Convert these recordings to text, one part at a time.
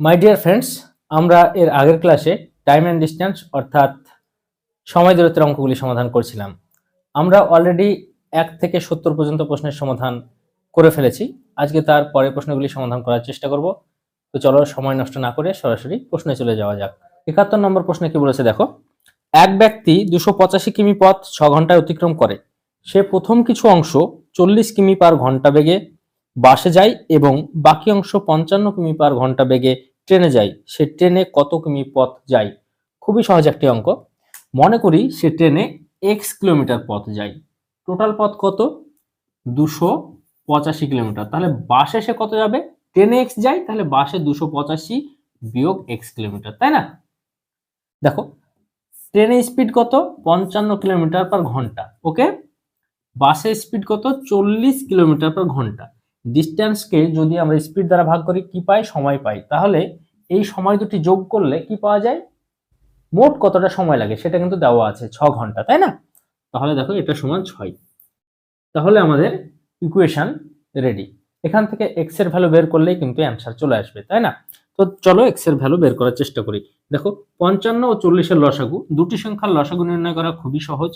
My dear friends, আমরা এর আগের ক্লাসে টাইম অ্যান্ড ডিস্টেন্স অর্থাৎ সময় দূরত্বের অঙ্কগুলি সমাধান করছিলাম। আমরা অলরেডি 1 থেকে 70 পর্যন্ত প্রশ্নের সমাধান করে ফেলেছি। আজকে তার পরের প্রশ্নগুলি সমাধান করার চেষ্টা করব। তো চলো সময় নষ্ট না করে সরাসরি প্রশ্নে চলে যাওয়া যাক। 71 নম্বর প্রশ্নে কি বলেছে দেখো। এক ব্যক্তি 285 কিমি পথ 6 ঘন্টায় অতিক্রম করে। সে প্রথম কিছু অংশ 40 কিমি পার ঘন্টা বেগে বাসে যায় এবং বাকি অংশ 55 কিমি পার ঘন্টা বেগে ট্রেনে যায়। সে ট্রেনে কত কিমি পথ যায়? খুবই সহজ একটি অঙ্ক। মনে করি সে ট্রেনে এক্স কিলোমিটার পথ যায়। টোটাল পথ কত? 285 কিলোমিটার। তাহলে বাসে সে কত যাবে? ট্রেনে এক্স যায়, তাহলে বাসে 285 বিয়োগ এক্স কিলোমিটার, তাই না? দেখো, ট্রেনের স্পিড কত? 55 কিলোমিটার পার ঘন্টা। ওকে, বাসের স্পিড কত? 40 কিলোমিটার পার ঘন্টা। ডিস্টেন্সকে যদি আমরা স্পিড দ্বারা ভাগ করি কি পাই? সময় পাই। তাহলে এই সময় দুটি যোগ করলে কি পাওয়া যায়? মোট কতটা সময় লাগে সেটা কিন্তু দেওয়া আছে, 6 ঘন্টা, তাই না? তাহলে দেখো এটা সমান 6। তাহলে আমাদের ইকুয়েশন রেডি। এখান থেকে এক্স এর ভ্যালু বের করলেই কিন্তু অ্যান্সার চলে আসবে, তাই না? তো চলো এক্স এর ভ্যালু বের করার চেষ্টা করি। দেখো, 55 ও 40 এর লসাগু, দুটি সংখ্যার লসাগু নির্ণয় করা খুবই সহজ।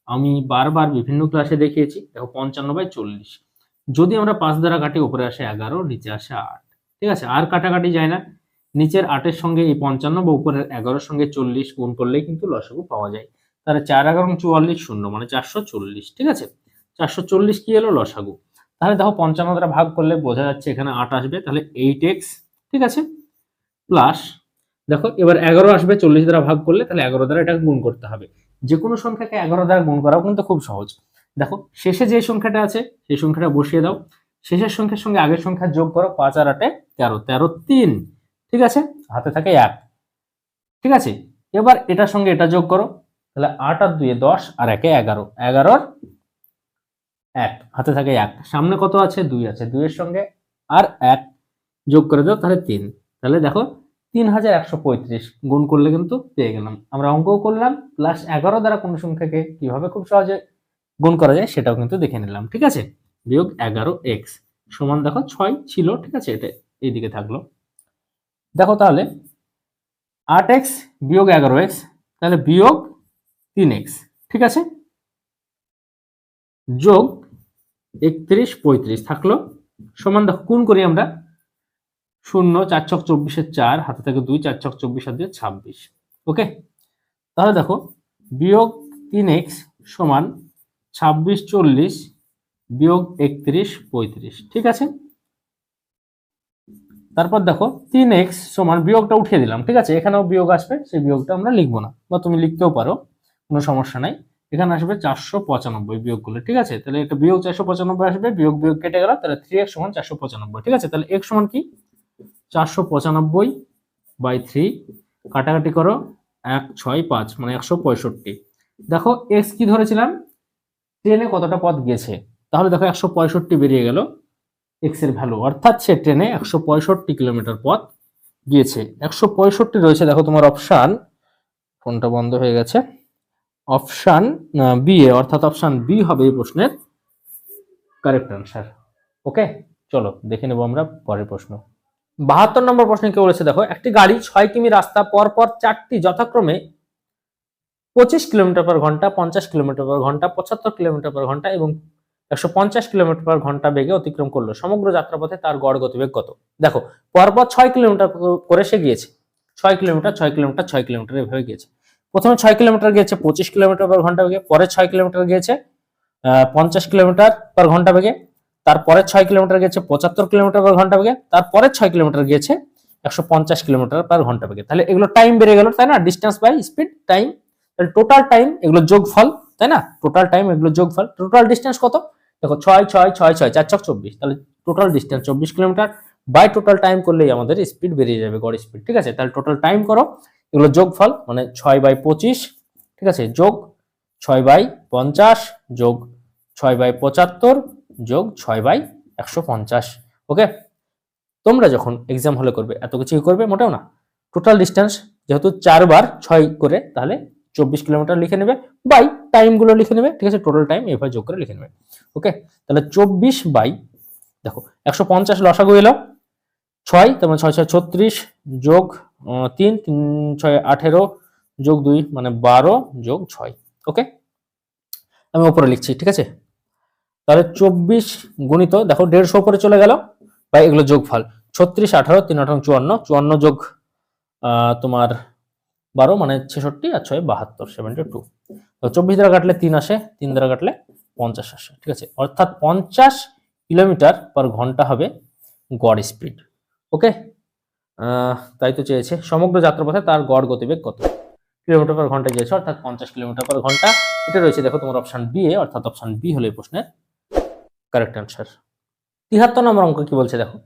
আমি বারবার বিভিন্ন ক্লাসে দেখিয়েছি। দেখো, 55/40 যদি আমরা 5 দ্বারা কাটি, উপরে আসে 11, নিচে আসে 8। ঠিক আছে, আর কাটাকাটি যায় না। নিচের 8 এর সঙ্গে এই 55 বা উপরের 11 এর সঙ্গে 40 গুণ করলেই কিন্তু লসাগু পাওয়া যায়। তাহলে 4 11 44 শূন্য মানে 440। ঠিক আছে, 440 কি এলো? লসাগু। তাহলে দেখো 55 দ্বারা ভাগ করলে বোঝা যাচ্ছে এখানে 8 আসবে, তাহলে 8x। ঠিক আছে, প্লাস দেখো এবার 11 আসবে 40 দ্বারা ভাগ করলে, তাহলে 11 দ্বারা এটাকে গুণ করতে হবে। যে কোনো সংখ্যাকে 11 দ্বারা গুণ করাও কিন্তু খুব সহজ। দেখো শেষে যে সংখ্যাটা আছে সেই সংখ্যাটা বসিয়ে দাও, শেষের সংখ্যার সঙ্গে আগের সংখ্যা যোগ করো, 5 আর 8 13, 13 3। ঠিক আছে, হাতে থাকে 1। ঠিক আছে, এবার এটার সঙ্গে এটা যোগ করো, তাহলে 8 আর 2 10 আর 1 11, 11 1, হাতে থাকে 1, সামনে কত আছে? 2 আছে, 2 এর সঙ্গে আর 1 যোগ করে দাও, তাহলে 3। তাহলে দেখো 3135 গুণ করলে কিন্তু পেয়ে গেলাম। আমরা অঙ্কও করলাম, প্লাস 11 দ্বারা কোন সংখ্যাকে কিভাবে খুব সহজে গুণ করা যায় সেটাও কিন্তু দেখে নিলাম। ঠিক আছে, বিয়োগ 11x সমান দেখো 6 ছিল। ঠিক আছে, এটা এইদিকে থাকলো। দেখো তাহলে 8x বিয়োগ 11x, তাহলে বিয়োগ 3x। ঠিক আছে, যোগ 31 35 থাকলো, সমান দেখো গুণ করি আমরা। 0 4 ছক 24 4, হাতে থাকে 2, 4 ছক 24 আর 2 26। ওকে, তাহলে দেখো বিয়োগ 3x সমান 26 40 বিয়োগ 31 35। ঠিক আছে, তারপর দেখো 3x সমান, বিয়োগটা উঠিয়ে দিলাম। ঠিক আছে, এখানেও বিয়োগ আসবে, সেই বিয়োগটা আমরা লিখবো না, বা তুমি লিখতেও পারো, কোনো সমস্যা নাই। এখানে আসবে 495 বিয়োগ করলে। ঠিক আছে, তাহলে এটা বিয়োগ 495 আসবে, বিয়োগ বিয়োগ কেটে গেল, তাহলে 3x সমান 495। ঠিক আছে, তাহলে x সমান কি? 495/3, কাটাকাটি করো, 1 6 5 মানে 165। দেখো x কি ধরেছিলাম? ট্রেনে কতটা পথ গেছে, তাহলে দেখো 165 বেরিয়ে গেল x এর ভ্যালু, অর্থাৎ সে ট্রেনে 165 কিলোমিটার পথ গিয়েছে। 165 রয়েছে দেখো তোমার অপশান, ফোনটা বন্ধ হয়ে গেছে, অপশান বি এ, অর্থাৎ অপশান বি হবে এই প্রশ্নের কারেক্ট আনসার। ওকে, চলো দেখে নেবো আমরা পরের প্রশ্ন। 72 নম্বর প্রশ্নে কি বলেছে দেখো, একটি গাড়ি 6 কিমি রাস্তা পর পর 4টি যথাক্রমে 25 কিলোমিটার পার ঘন্টা, 50 কিলোমিটার পার ঘন্টা, 75 কিলোমিটার পার ঘন্টা এবং 150 কিলোমিটার পার ঘন্টা বেগে অতিক্রম করলো। সমগ্র যাত্রাপথে তার গড় গতিবেগ কত? দেখো, পরপর 6 কিলোমিটার করে সে গিয়েছে। 6 কিলোমিটার 6 কিলোমিটার 6 কিলোমিটার এভাবে গিয়েছে। প্রথমে 6 কিলোমিটার গিয়েছে 25 কিলোমিটার পার ঘন্টা বেগে, পরে 6 কিলোমিটার গিয়েছে 50 কিলোমিটার পার ঘন্টা বেগে, তারপরে 6 কিলোমিটার গিয়েছে 75 কিলোমিটার পার ঘন্টা বেগে, তারপরে 6 কিলোমিটার গিয়েছে 150 কিলোমিটার পার ঘন্টা বেগে। তাহলে এগুলো টাইম বেড়ে গেল, তাই না? ডিস্টেন্স বাই স্পিড টাইম, তাহলে টোটাল টাইম এগুলো যোগফল, তাই না? টোটাল টাইম এগুলো যোগফল। টোটাল ডিস্টেন্স কত? দেখো 6 6 6 6 4 ছক 24, তাহলে total distance 24 kilometre by total time করলেই আমাদের স্পিড বেরিয়ে যাবে, গড় স্পিড। ঠিক আছে, তাহলে টোটাল টাইম করো, এগুলো যোগফল মানে 6/25। ঠিক আছে, যোগ 6/50 যোগ 6/75 যোগ 6/150। ওকে, তোমরা যখন এক্সাম হলে করবে এত কিছু করবে মোটেও না। টোটাল ডিস্টেন্স যেহেতু 4 বার 6 করে, তাহলে 24 কিলোমিটার লিখে নেবে, বাই টাইম গুলো লিখে নেবে। ঠিক আছে, টোটাল টাইম এভাবে যোগ করে লিখে নেবে। ওকে, তাহলে 24 বাই, দেখো 150 লসাগু এলো, 6, তার মানে 6 6 36 যোগ 3 3 6 18 যোগ 2 মানে 12 যোগ 6। ওকে, আমি উপরে লিখছি, ঠিক আছে। তাহলে 24 গুণিত, দেখো 150 উপরে চলে গেল, বা এগুলো যোগফল 36 18 3 18 54 54 যোগ তোমার 12 মানে 66 আর 6 72 72। তো 24 দ্বারা কাটলে 3 আসে, 3 দ্বারা কাটলে 50 আসে, ঠিক আছে। অর্থাৎ 50 কিলোমিটার পার ঘন্টা হবে গড় স্পিড। ওকে, তাই তো চেয়েছে সমগ্র যাত্রাপথে তার গড় গতিবেগ কত কিলোমিটার পার ঘন্টা চেয়েছে, অর্থাৎ 50 কিলোমিটার পার ঘন্টা। এটা রয়েছে দেখো তোমার অপশন বি এ, অর্থাৎ অপশন বি হলো এই প্রশ্নের কারেক্ট অ্যান্সার। 73 নম্বর অঙ্ক কি বলছে দেখো,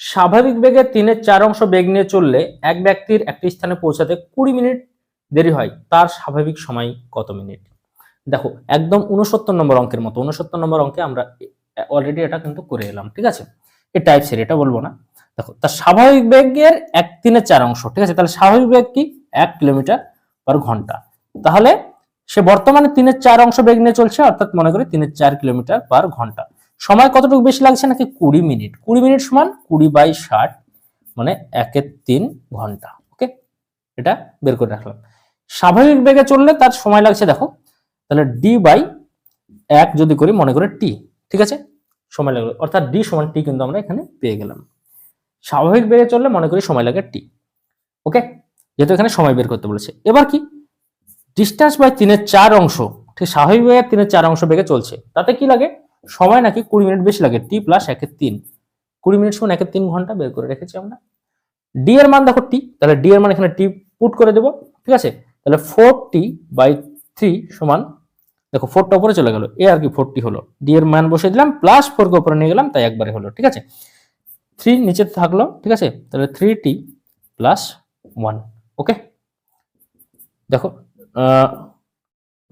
স্বাভাবিক বেগে 3/4 বেগ নিয়ে চললে এক ব্যক্তির একটি স্থানে পৌঁছাতে 20 মিনিট দেরি হয়, তার স্বাভাবিক সময় কত মিনিট। দেখো একদম 69 নম্বর অঙ্কের মতো, 69 নম্বর অঙ্কে আমরা অলরেডি এটা কিন্তু করে এলাম, ঠিক আছে। এই টাইপসের, এটা বলবো না। দেখো তার স্বাভাবিক বেগের 1/3 ঠিক আছে, তাহলে স্বাভাবিক বেগ কি 1 কিলোমিটার পার ঘন্টা। তাহলে সে বর্তমানে 3/4 বেগ নিয়ে চলছে, অর্থাৎ মনে করি 3/4 কিলোমিটার পার ঘন্টা। সময় কতটুকু বেশি লাগছে নাকি 20 মিনিট। 20 মিনিট সমান 20/60 মানে 1/3 ঘন্টা। ওকে, এটা বের করে রাখলাম। স্বাভাবিক বেগে চললে তার সময় লাগছে দেখো, তাহলে d/1 যদি করি মনে করে t, ঠিক আছে, সময় লাগলো, অর্থাৎ d সমান t কিন্তু আমরা এখানে পেয়ে গেলাম। স্বাভাবিক বেগে চললে মনে করি সময় লাগে t। ওকে, যেহেতু এখানে সময় বের করতে বলেছে। এবার কি ডিস্টেন্স বাই 3/4, ঠিক স্বাভাবিক বেগে 3/4 বেগে চলছে, তাতে কি লাগে সময় নাকি 20 মিনিট বেশি লাগে, t প্লাস 1/3, 20 মিনিট সমান 1/3 ঘন্টা বের করে রেখেছি আমরা। d এর মান দেখো t, তাহলে d এর মান এখানে t পুট করে দেব, ঠিক আছে। তাহলে 4t/3 সমান, দেখো 4টা উপরে চলে গেল, এ আর কি 40 হলো, d এর মান বসিয়ে দিলাম, প্লাস 4 কে উপরে নিয়ে গেলাম, তাই একবারে হলো, ঠিক আছে। 3 নিচে থাকলো, ঠিক আছে, তাহলে 3t প্লাস 1। ওকে, দেখো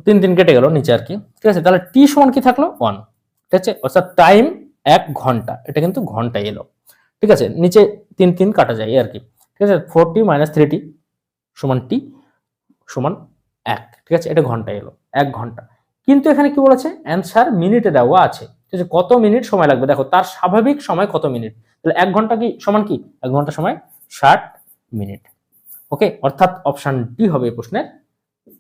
3 3 কেটে গেল নিচে আর কি, ঠিক আছে। তাহলে t সমান কি থাকলো 1, ঠিক আছে, অর্থাৎ টাইম 1 ঘন্টা, এটা কিন্তু ঘন্টায় এলো, ঠিক আছে। নিচে 3 3 কাটা যায় আর কি, ঠিক আছে। 4t - 3t সমান t সমান 1, ঠিক আছে, এটা ঘন্টায় এলো 1 ঘন্টা। কিন্তু এখানে কি বলেছে অ্যান্সার মিনিটে দেওয়া আছে, ঠিক আছে। কত মিনিট সময় লাগবে দেখো, তার স্বাভাবিক সময় কত মিনিট, তাহলে 1 ঘন্টা কি সমান কি 1 ঘন্টা সময় 60 মিনিট। ওকে, অর্থাৎ অপশন ডি হবে এই প্রশ্নের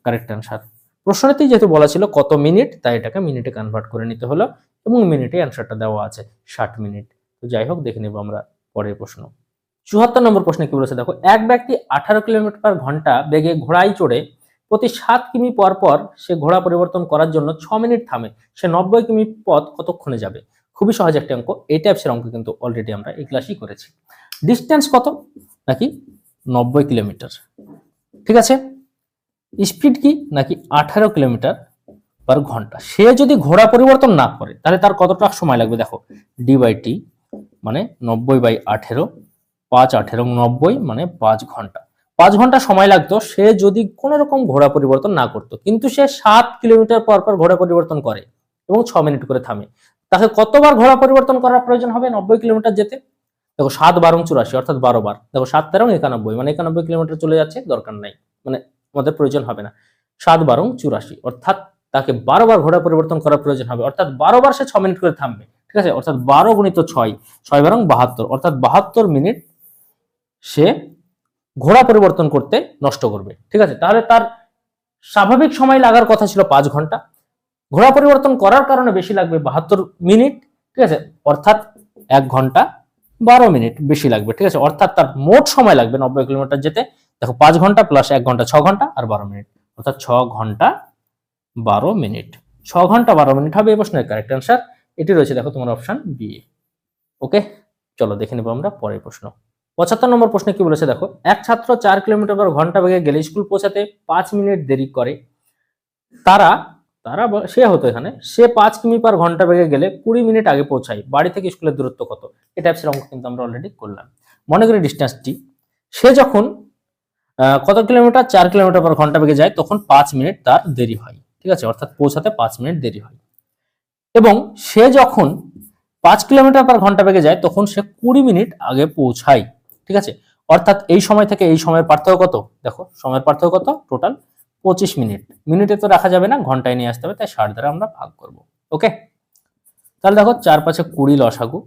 কারেক্ট অ্যান্সার। প্রশ্নতেই যেহেতু বলা ছিল কত মিনিট, তাই এটাকে মিনিটে কনভার্ট করে নিতে হলো, এবং মিনিটে অ্যান্সারটা দেওয়া আছে 60 মিনিট। তো যাই হোক, দেখে নেব আমরা পরের প্রশ্ন। 74 নম্বর প্রশ্নে কি বলেছে দেখো, এক ব্যক্তি 18 কিলোমিটার পার ঘন্টা বেগে ঘোড়ায় চড়ে প্রতি 7 কিমি পর পর সে ঘোড়া পরিবর্তন করার জন্য 6 মিনিট থামে, সে 90 কিমি পথ কতক্ষণে যাবে। খুবই সহজ একটা অঙ্ক, এই টাইপসের অঙ্ক কিন্তু অলরেডি আমরা এই ক্লাসেই করেছি। ডিস্টেন্স কত নাকি 90 কিলোমিটার, ঠিক আছে। স্পিড কি নাকি 18 কিলোমিটার পার ঘন্টা। সে যদি ঘোড়া পরিবর্তন না করে তাহলে তার কতটা সময় লাগবে দেখো, d/t মানে 90/18, 5 18 90 মানে 5 ঘন্টা। 5 ঘন্টা সময় লাগতো সে যদি কোন রকম ঘোড়া পরিবর্তন না করতো, কিন্তু সে 7 কিলোমিটার পর পর ঘোড়া পরিবর্তন করে এবং 6 মিনিট করে থামে। তাকে কতবার ঘোড়া পরিবর্তন করার প্রয়োজন হবে 90 কিলোমিটার যেতে। দেখো 7 12 84, অর্থাৎ 12 বার। দেখো 7 13 91 মানে 91 কিলোমিটার চলে যাচ্ছে, দরকার নাই, মানে আমাদের প্রয়োজন হবে না। 7 12 84, অর্থাৎ তাকে 12 বার ঘোড়া পরিবর্তন করার প্রয়োজন হবে, অর্থাৎ 12 বার সে 6 মিনিট করে থামবে, ঠিক আছে। অর্থাৎ 12 গুণিত 6, 6 12 72, অর্থাৎ 72 মিনিট সে ঘোড়া পরিবর্তন করতে নষ্ট করবে, ঠিক আছে। তাহলে তার স্বাভাবিক সময় লাগার কথা ছিল 5 ঘন্টা, ঘোড়া পরিবর্তন করার কারণে বেশি লাগবে 72 মিনিট, ঠিক আছে। অর্থাৎ 1 ঘন্টা 12 মিনিট বেশি লাগবে, ঠিক আছে। অর্থাৎ তার মোট সময় লাগবে 90 কিলোমিটার যেতে, দেখো 5 ঘন্টা প্লাস 1 ঘন্টা 6 ঘন্টা আর 12 মিনিট, অর্থাৎ 6 ঘন্টা 12 মিনিট। 6 ঘন্টা 12 মিনিট হবে এই প্রশ্নের কারেক্ট অ্যান্সার। এটি রয়েছে দেখো তোমার অপশন বি। ওকে, চলো দেখে নেব আমরা পরের প্রশ্ন। 75 নম্বর প্রশ্নে কি বলেছে দেখো, এক ছাত্র 4 কিলোমিটার পার ঘন্টা বেগে গেলে স্কুল পৌঁছাতে 5 মিনিট দেরি করে। তারা তারা সে হতো এখানে, সে 5 কিমি পার ঘন্টা বেগে গেলে 20 মিনিট আগে পৌঁছায়, বাড়ি থেকে স্কুলের দূরত্ব কত। এই টাইপসের অঙ্ক কিন্তু আমরা অলরেডি করলাম। মনে করি ডিস্টেন্সটি, সে যখন কত কিলোমিটার 4 কিলোমিটার পার ঘন্টা বেগে যায় তখন 5 মিনিট তার দেরি হয়, ঠিক আছে, অর্থাৎ পৌঁছাতে 5 মিনিট দেরি হয়। এবং সে যখন 5 কিলোমিটার পার ঘন্টা বেগে যায় তখন সে 20 মিনিট আগে পৌঁছায়, ঠিক আছে। অর্থাৎ এই সময় থেকে এই সময়ের পার্থক্য কত, দেখো সময়ের পার্থক্য কত, টোটাল 25 মিনিট। মিনিটে তো রাখা যাবে না, ঘন্টায় নিয়ে আসতে হবে, তাই 60 দ্বারা আমরা ভাগ করব। ওকে, তাহলে দেখো 4 5 20 লসাগু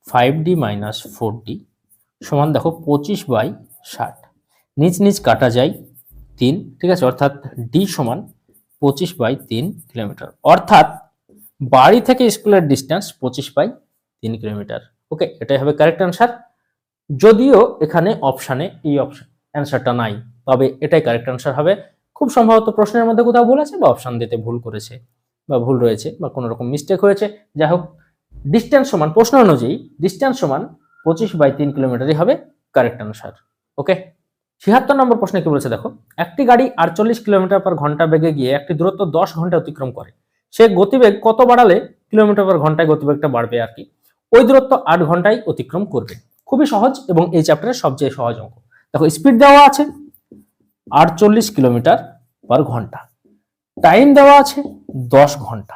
5d - 4d সমান দেখো 25/60, নিচ নিচ কাটা যায় 3, ঠিক আছে, অর্থাৎ ডি সমান 25/3 কিলোমিটার, অর্থাৎ বাড়ি থেকে স্কুলের ডিস্টেন্স 25/3 কিলোমিটার। ওকে, এটাই হবে কারেক্ট অ্যান্সার। যদিও এখানে অপশানে এই অপশন অ্যান্সারটা নাই, তবে এটাই কারেক্ট অ্যান্সার হবে। খুব সম্ভবত প্রশ্নের মধ্যে কোথাও ভুল আছে বা অপশন দিতে ভুল করেছে বা ভুল রয়েছে বা কোনো রকম মিস্টেক হয়েছে। যাই হোক, ডিস্টেন্স সমান প্রশ্ন অনুযায়ী ডিস্টেন্স সমান 25/3 কিলোমিটারই হবে কারেক্ট অ্যান্সার। ওকে, ৭৬ নম্বর প্রশ্নে কি বলেছে দেখো, একটি গাড়ি 48 কিলোমিটার পার ঘন্টা বেগে গিয়ে একটি দূরত্ব 10 ঘন্টা অতিক্রম করে। সে গতিবেগ কত বাড়ালে কিলোমিটার পার ঘন্টায় গতিবেগটা বাড়বে আর কি, ওই দূরত্ব 8 ঘন্টায় অতিক্রম করবে। খুবই সহজ এবং এই চ্যাপ্টারের সবচেয়ে সহজ অঙ্ক। দেখো, স্পিড দেওয়া আছে 48 কিলোমিটার পার ঘন্টা, টাইম দেওয়া আছে 10 ঘন্টা,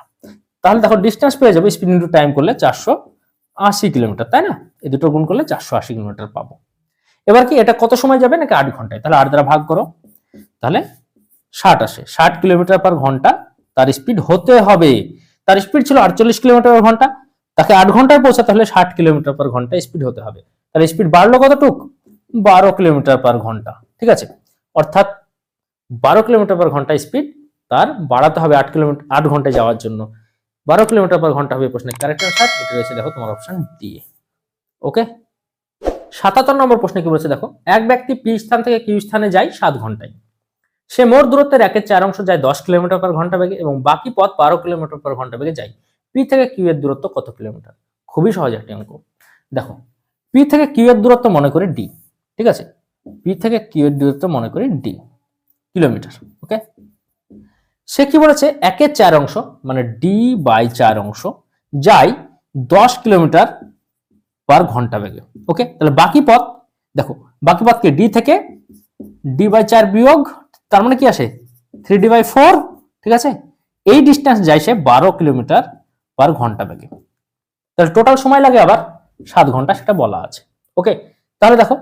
তাহলে দেখো ডিস্টেন্স পেয়ে যাবে স্পিড ইনটু টাইম করলে 480 কিলোমিটার, তাই না? এই দুটো গুণ করলে 480 কিলোমিটার পাবো। এবার কি এটা কত সময় যাবে নাকি 8 ঘন্টায়? তাহলে 8 দ্বারা ভাগ করো, তাহলে 60 আসে। 60 কিলোমিটার পার ঘন্টা তার স্পিড হতে হবে। তার স্পিড ছিল 48 কিলোমিটার পার ঘন্টা, তাকে 8 ঘন্টায় পৌঁছাতে হলে 60 কিলোমিটার পার ঘন্টা স্পিড হতে হবে। তাহলে স্পিড বাড়লো কতটুক? 12 কিলোমিটার পার ঘন্টা, ঠিক আছে, অর্থাৎ 12 কিলোমিটার পার ঘন্টা স্পিড তার বাড়াতে হবে 8 ঘন্টায় যাওয়ার জন্য। 12 কিলোমিটার পার ঘন্টা হবে প্রশ্নের কারেক্ট অ্যান্সার। এটা রয়েছে দেখো তোমার অপশন ডি। ওকে, ৭৭ নম্বর প্রশ্নে কি বলেছে দেখো, এক ব্যক্তি পি স্থান থেকে কিউ স্থানে যায় 7 ঘন্টায়। সে মোট দূরত্বের 1/4 অংশ যায় 10 কিলোমিটার পার ঘন্টা বেগে এবং বাকি পথ 12 কিলোমিটার পার ঘন্টা বেগে যায়। পি থেকে কিউ এর দূরত্ব কত কিলোমিটার? খুবই সহজ একটি অঙ্ক। দেখো, পি থেকে কিউ এর দূরত্ব মনে করি ডি, ঠিক আছে, পি থেকে কিউ এর দূরত্ব মনে করি ডি কিলোমিটার। ওকে, সে কি বলেছে 1/4 অংশ মানে d/4 অংশ যায় 10 কিলোমিটার পার ঘন্টা বেগে। ওকে, তাহলে বাকি পথ দেখো, বাকি পথ কি ডি থেকে d/4 বিয়োগ, তার মানে কি আসে 3d/4, ঠিক আছে, এই ডিস্টেন্স যায় সে 12 কিলোমিটার পার ঘন্টা বেগে। তাহলে টোটাল সময় লাগে আবার 7 ঘন্টা, সেটা বলা আছে। ওকে, তাহলে দেখো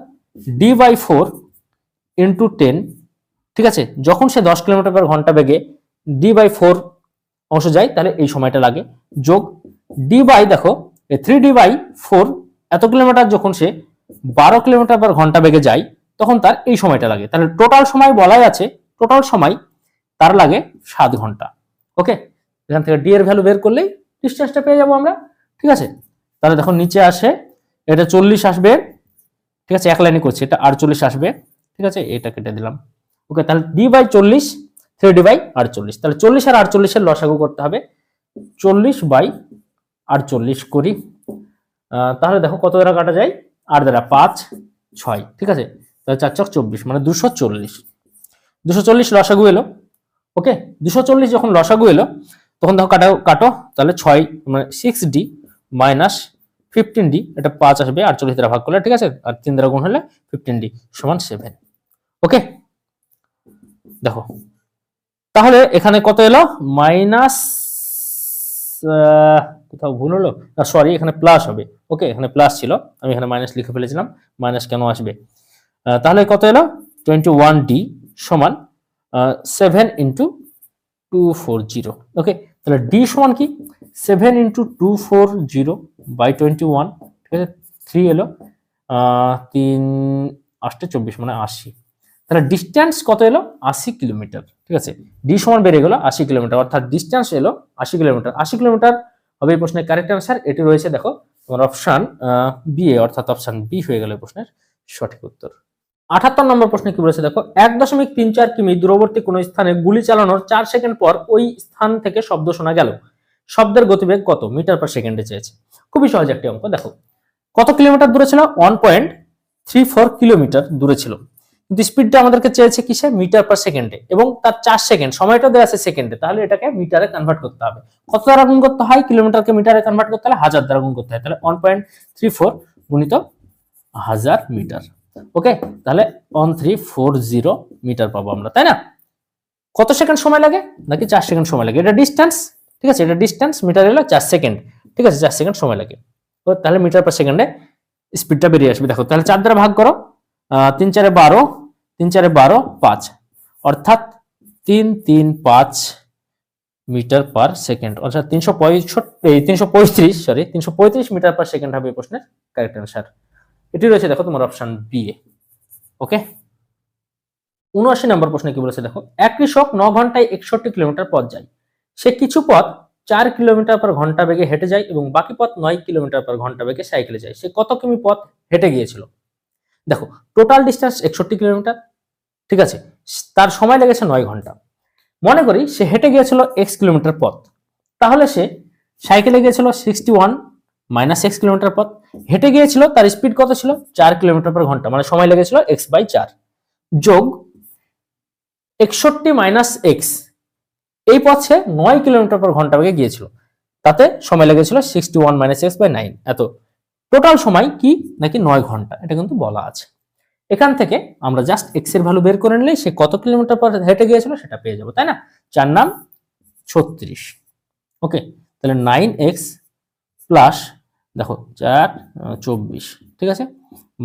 d/4 ইন্টু 10, ঠিক আছে, যখন সে 10 কিলোমিটার পার ঘন্টা বেগে d/4 অংশ যায় তাহলে এই সময়টা লাগে, যোগ দেখো 3d/4 এত কিলোমিটার যখন সে 12 কিলোমিটার পার ঘন্টা বেগে যায় তখন তার এই সময়টা লাগে। তাহলে টোটাল সময় বলাই আছে, টোটাল সময় তার লাগে 7 ঘন্টা। ওকে, এখান থেকে ডি এর ভ্যালু বের করলেই ডিসটেন্সটা পেয়ে যাবো আমরা, ঠিক আছে। তাহলে দেখো নিচে আসে এটা 40 আসবে, ঠিক আছে, এক লাইনে করছি, এটা 48 আসবে, ঠিক আছে, এটা কেটে দিলাম। ওকে, তাহলে d/40 3d/48, তাহলে 40 আর 48 এর লসাগু করতে হবে, 40/48 করি, তাহলে দেখো কত দ্বারা কাটা যায়, 8 দ্বারা 5 6, ঠিক আছে, তাহলে 4 × 24 মানে 240 লসাগু এলো। ওকে, 240 যখন লসাগু এলো তখন দেখো কাটো, তাহলে 6 মানে 6d মাইনাস 15d, এটা 5 আসবে 48 দ্বারা ভাগ করলে, ঠিক আছে, আর 3 দ্বারা গুণ হলে 15d সমান 7। ওকে, দেখো তাহলে এখানে কত এলো, মাইনাস, কোথাও ভুল হলো, সরি এখানে প্লাস হবে। ওকে, এখানে প্লাস ছিল, আমি এখানে মাইনাস লিখে ফেলেছিলাম, মাইনাস কেন আসবে, তাহলে কত এলো 21d সমান 7 × 240। ওকে, তাহলে ডি সমান কি 7 × 240/21, ঠিক আছে, 3 এলো, 3 8 24 মানে 80, তাহলে ডিস্টেন্স কত এলো 80 কিলোমিটার, ঠিক আছে, ডি সমান বেড়ে গেল 80 কিলোমিটার, অর্থাৎ ডিস্টেন্স এলো 80 কিলোমিটার। 80 কিলোমিটার হবে এই প্রশ্নের কারেক্ট অ্যান্সার। এটি রয়েছে দেখো তোমার অপশন বি এ, অর্থাৎ অপশন বি হয়ে গেল প্রশ্নের সঠিক উত্তর। ৭৮ নম্বর প্রশ্নে কি বলেছে দেখো, 1.34 কিমি দূরবর্তী কোন স্থানে গুলি চালানোর 4 সেকেন্ড পর ওই স্থান থেকে শব্দ শোনা গেল, শব্দের গতিবেগ কত মিটার পার সেকেন্ডে চেয়েছে। খুবই সহজ একটি অঙ্ক। দেখো কত কিলোমিটার দূরে ছিল, 1.34 কিলোমিটার দূরে ছিল, কিন্তু স্পিডটা আমাদেরকে চেয়েছে কিসে, মিটার পার সেকেন্ডে, এবং তার 4 সেকেন্ড, সময়টা দেওয়া আছে সেকেন্ডে, তাহলে এটাকে মিটারে কনভার্ট করতে হবে। কত দ্বারা গুণ করতে হয়, কিলোমিটারকে মিটারে কনভার্ট করতে হলে 1000 দ্বারা গুণ করতে হয়, তাহলে 1.34 গুণিত 1000 মিটার। ওকে, তাহলে 1340 মিটার পাবো আমরা, তাই না? কত সেকেন্ড সময় লাগে, নাকি 4 সেকেন্ড সময় লাগে, এটা ডিস্টেন্স, ঠিক আছে, এটা ডিস্টেন্স, মিটার এলো 4 সেকেন্ড, ঠিক আছে, 4 সেকেন্ড সময় লাগে, তো তাহলে মিটার পার সেকেন্ডে স্পিডটা বেরিয়ে আসবে। দেখো তাহলে 4 দ্বারা ভাগ করো, 3 4 12, 3 4 12 5, অর্থাৎ 335 মিটার পার সেকেন্ড, অর্থাৎ 335 মিটার পার সেকেন্ড হবে প্রশ্নের কারেক্ট অ্যান্সার। এটি রয়েছে দেখো তোমার অপশন বি এ। ওকে, ৭৯ নম্বর প্রশ্নে কি বলেছে দেখো, এক কৃষক 9 ঘন্টায় 61 কিলোমিটার পথ যায়। সে কিছু পথ 4 কিলোমিটার পার ঘন্টা বেগে হেঁটে যায় এবং বাকি পথ 9 কিলোমিটার পার ঘন্টা বেগে সাইকেলে যায়। সে কত কিমি পথ হেঁটে গিয়েছিল? দেখো, টোটাল ডিস্টেন্স 61 কিলোমিটার, ঠিক আছে, তার সময় লেগেছে 9 ঘন্টা। মনে করি সে হেঁটে গিয়েছিল x কিলোমিটার পথ, তাহলে সে সাইকেলে গিয়েছিল 61 মাইনাস x কিলোমিটার পথ, হেঁটে গিয়েছিল, তার স্পিড কত ছিল? 4 কিলোমিটার পার ঘন্টা, মানে সময় লেগেছিল x/4 যোগ 61 মাইনাস x, এই পথে 9 কিলোমিটার পার ঘন্টা বেগে গিয়েছিল, তাতে সময় লেগেছিল 61 মাইনাস x/9, এত টোটাল সময় কি নাকি 9 ঘন্টা, এটা কিন্তু বলা আছে। এখান থেকে আমরা জাস্ট x এর ভ্যালু বের করে নিলে সে কত কিলোমিটার পর হেঁটে গিয়েছিল সেটা পেয়ে যাবো, তাই না? 4 নাম 36। ওকে, তাহলে 9x প্লাস দেখো 4 24, ঠিক আছে,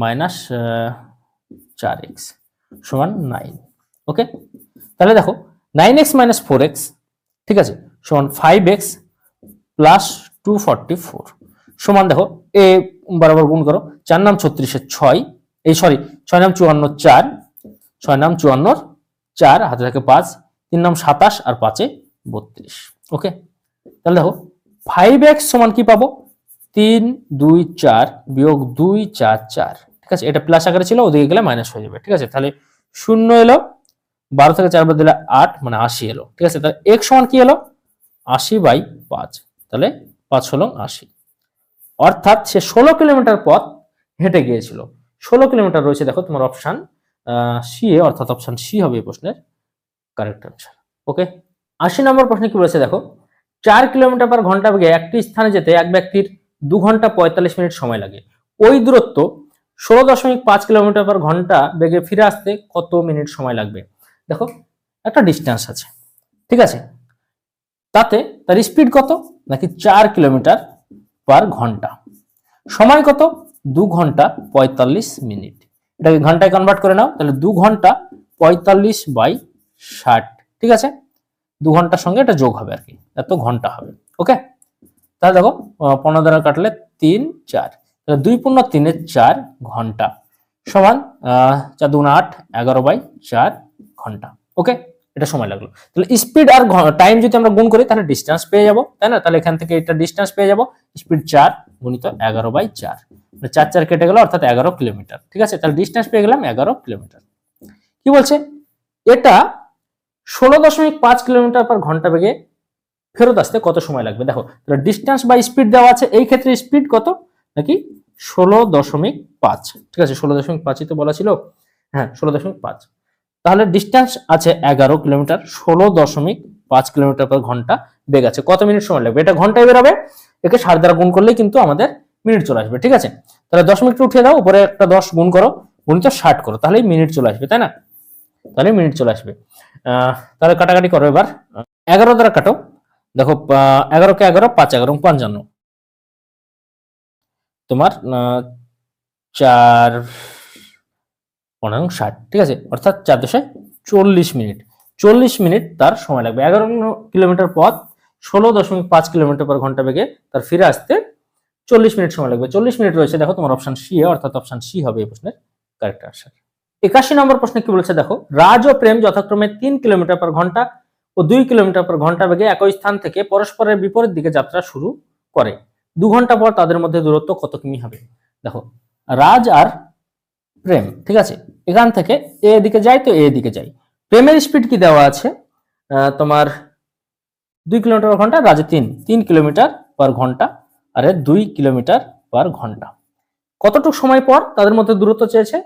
মাইনাস 4x সমান 9। ওকে, তাহলে দেখো 9x মাইনাস 4x, ঠিক আছে, সমান 5x প্লাস 244 সমান দেখো এ বরাবর গুণ করো, 4 নাম 36 এর 6, এই সরি 6 নাম 54 4, 6 নাম 54 4, হাতে থাকে 5, 3 নাম 27 আর 5 এ 32। ওকে, তাহলে দেখো 5x সমান কি পাবো? 3 2 4 বিয়োগ 2 4 4, ঠিক আছে, এটা প্লাস আকারে ছিল, ওদিকে গেলে মাইনাস হয়ে যাবে, ঠিক আছে, তাহলে 0 এলো, 12 থেকে 4 বাদ দিলে 8, মানে 80 এলো, ঠিক আছে, তাহলে x সমান কি এলো? 80/5, তাহলে 5 হলো 80, অর্থাৎ সে 16 কিলোমিটার পথ হেঁটে গিয়েছিল। 16 কিলোমিটার রয়েছে দেখো তোমার অপশন সি এ, অর্থাৎ অপশন সি হবে এই প্রশ্নের কারেক্ট আনসার। ওকে, 80 নম্বর প্রশ্নে কি বলেছে দেখো, 4 কিলোমিটার পার ঘন্টা বেগে একটি স্থানে যেতে এক ব্যক্তির 2 ঘন্টা 45 মিনিট সময় লাগে। ওই দূরত্ব 16.5 কিলোমিটার পার ঘন্টা বেগে ফিরে আসতে কত মিনিট সময় লাগবে? দেখো, একটা ডিস্টেন্স আছে, ঠিক আছে, তাতে তার স্পিড কত নাকি 4 কিলোমিটার পার ঘন্টা, সময় কত? 2 ঘন্টা 45 মিনিট। এটাকে ঘন্টায় কনভার্ট করে নাও, তাহলে 2 ঘন্টা 45/60, ঠিক আছে, 2 ঘন্টার সঙ্গে এটা যোগ হবে আর কি, এত ঘন্টা হবে। ওকে, তাহলে দেখো 15 দ্বারা কাটলে 3 4, তাহলে 2 পূর্ণ 3 এর 4 ঘন্টা সমান 4 2 8, 11/4 ঘন্টা। ওকে, এটা সময় লাগলো। তাহলে স্পিড আর টাইম যদি আমরা গুণ করি তাহলে ডিস্টেন্স পেয়ে যাব, তাই না? তাহলে এখান থেকে এটা ডিস্টেন্স পেয়ে যাব, স্পিড 4 গুণিত 11/4, মানে 4 4 কেটে গেল, অর্থাৎ 11 কিলোমিটার, ঠিক আছে, তাহলে ডিস্টেন্স পেয়ে গেলাম 11 কিলোমিটার। কি বলছে? এটা 16.5 কিলোমিটার পার ঘন্টা বেগে ফেরত আসতে কত সময় লাগবে? দেখো, তাহলে ডিস্টেন্স বা স্পিড দেওয়া আছে, এই ক্ষেত্রে স্পিড কত নাকি 16.5, ঠিক আছে, 16.5ই তো বলা ছিল, হ্যাঁ 16.5, তাহলে ডিস্টেন্স আছে 11 কিলোমিটার, 16.5 কিলোমিটার পার ঘন্টা বেগ আছে, কত মিনিট সময় লাগবে? এটা ঘন্টায় বেরাবে, একে 60 দ্বারা গুণ করলেই কিন্তু আমাদের মিনিট চলে আসবে, ঠিক আছে, তাহলে 10 মিনিট উঠিয়ে দাও, উপরে একটা 10 গুণ করো, গুণিত 60 করো, তাহলেই মিনিট চলে আসবে, তাই না? তাহলে মিনিট চলে আসবে। তাহলে কাটাকাটি করো এবার, 11 দ্বারা কাটো, দেখো 11 কে 11, 5 11 55, তোমার 4 15 60, ঠিক আছে, অর্থাৎ 4 দশে 40 মিনিট, 40 মিনিট তার সময় লাগবে। 11 কিলোমিটার পথ 16.5 কিলোমিটার পার ঘন্টা বেগে তার ফিরে আসতে 40 মিনিট সময় লাগবে। 40 মিনিট রয়েছে দেখো তোমার অপশন সি, অর্থাৎ অপশন সি হবে এই প্রশ্নের কারেক্ট আনসার। 81 নম্বর প্রশ্নে কি বলেছে দেখো, রাজ ও প্রেম যথাক্রমে 3 কিলোমিটার পার ঘন্টা ও 2 কিলোমিটার পার ঘন্টা বেগে একই স্থান থেকে পরস্পরের বিপরীত দিকে যাত্রা শুরু করে। 2 ঘন্টা পর তাদের মধ্যে দূরত্ব কত কিমি হবে? দেখো, রাজ আর প্রেম, ঠিক আছে, এখান থেকে এ দিকে যায় তো এ দিকে যায়। প্রেমের স্পিড কি দেওয়া আছে তোমার 2 কিলোমিটার পার ঘন্টা, রাজে 3 কিলোমিটার পার ঘন্টা, আরে 2 কিলোমিটার পার ঘন্টা। কতটুকু সময় পর তাদের মধ্যে দূরত্ব চেয়েছে?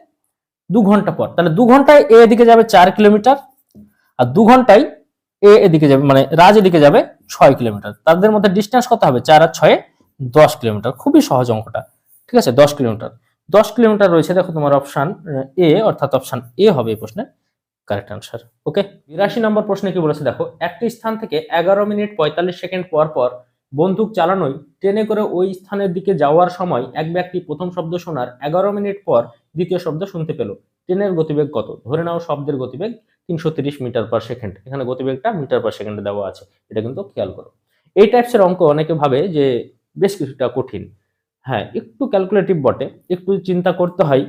2 ঘন্টা পর। তাহলে 2 ঘন্টায় এ এদিকে যাবে 4 কিলোমিটার, আর 2 ঘন্টায় এ এদিকে যাবে, মানে রাজ এদিকে যাবে 6 কিলোমিটার। তাদের মধ্যে ডিস্টেন্স কত হবে? 4 আর 6 10 কিলোমিটার। খুবই সহজ অঙ্কটা, ঠিক আছে, 10 কিলোমিটার। 10 কিলোমিটার রয়েছে দেখো তোমার অপশন এ, অর্থাৎ অপশন এ হবে এই প্রশ্নের কারেক্ট আনসার। ওকে, 82 নম্বর প্রশ্নে কি বলেছে দেখো, একটি স্থান থেকে 11 মিনিট 45 সেকেন্ড পর পর বন্দুক চালানোয় ট্রেনে করে ওই স্থানের দিকে যাওয়ার সময় এক ব্যক্তি প্রথম শব্দ শোনার 11 মিনিট পর দ্বিতীয় শব্দ শুনতে পেল। ট্রেনের গতিবেগ কত? ধরে নাও শব্দের গতিবেগ 330 মিটার পার সেকেন্ড, এখানে গতিবেগটা মিটার পার সেকেন্ডে দেওয়া আছে, এটা কিন্তু খেয়াল করো। এই টাইপসের অঙ্ক অনেকে ভাবে যে বেশ কিছুটা কঠিন, হ্যাঁ একটু ক্যালকুলেটিভ বটে, একটু চিন্তা করতে হয়,